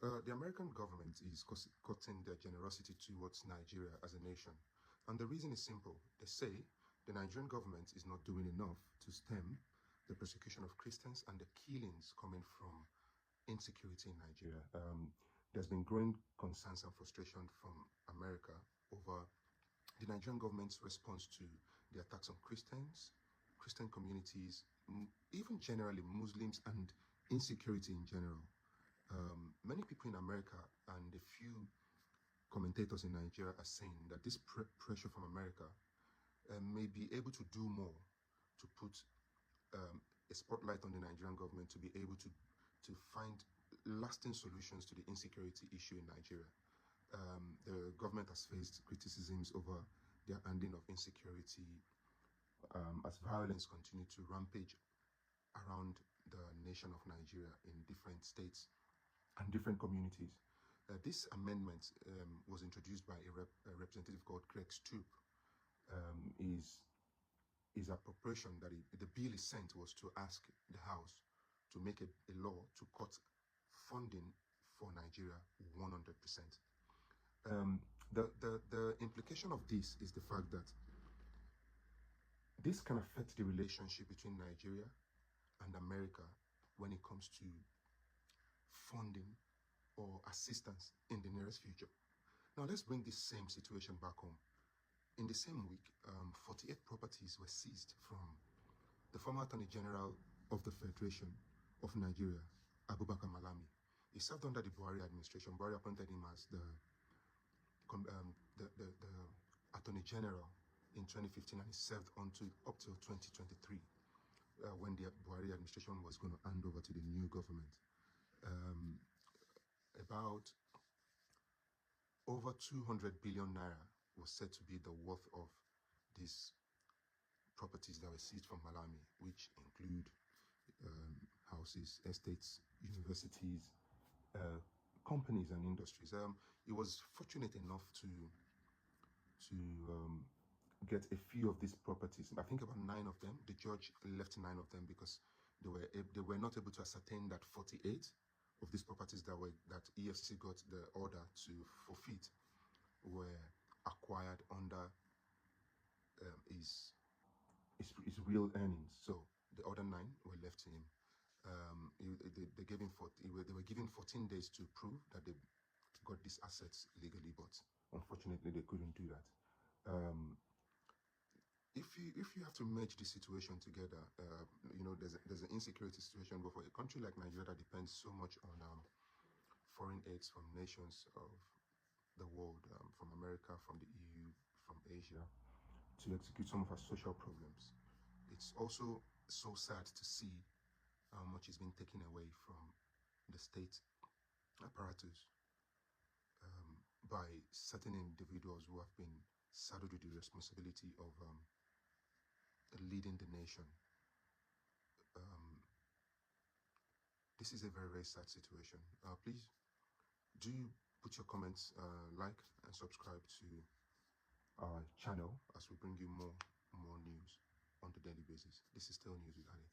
The American government is cutting their generosity towards Nigeria as a nation. And the reason is simple. They say the Nigerian government is not doing enough to stem the persecution of Christians and the killings coming from insecurity in Nigeria. There's been growing concerns and frustration from America over the Nigerian government's response to the attacks on Christians, Christian communities, even generally Muslims, and insecurity in general. Many people in America and a few commentators in Nigeria are saying that this pressure from America may be able to do more to put a spotlight on the Nigerian government to be able to find lasting solutions to the insecurity issue in Nigeria. The government has faced criticisms over their handling of insecurity as violence continued to rampage around the nation of Nigeria in different states and different communities. This amendment was introduced by a representative called Greg Stoop. His appropriation that the bill is sent was to ask the House to make a law to cut funding for Nigeria 100%. The implication of this is the fact that this can affect the relationship between Nigeria and America when it comes to funding or assistance in the nearest future. Now let's bring this same situation back home. In the same week, 48 properties were seized from the former Attorney General of the Federation of Nigeria, Abubakar Malami. He served under the Buhari administration. Buhari appointed him as the Attorney General in 2015, and he served up till 2023, when the Buhari administration was going to hand over to the new government. About over 200 billion naira was said to be the worth of these properties that were seized from Malami, which include houses, estates, universities, companies and industries. He was fortunate enough to get a few of these properties. I think about 9 of them. The judge left 9 of them because they were not able to ascertain that 48 of these properties that EFCC got the order to forfeit were acquired under his real earnings. So the other 9 were left to him. They were given 14 days to prove that they got these assets legally, but unfortunately they couldn't do that. If you have to merge the situation together, there's an insecurity situation, but for a country like Nigeria that depends so much on foreign aids from nations of the world, from America, from the EU, from Asia, to execute some of our social programs, it's also so sad to see how much is being taken away from the state apparatus by certain individuals who have been saddled with the responsibility of leading the nation. This is a very, very sad situation. Please do put your comments, like and subscribe to our channel as we bring you more news on the daily basis. This is still News with Ali.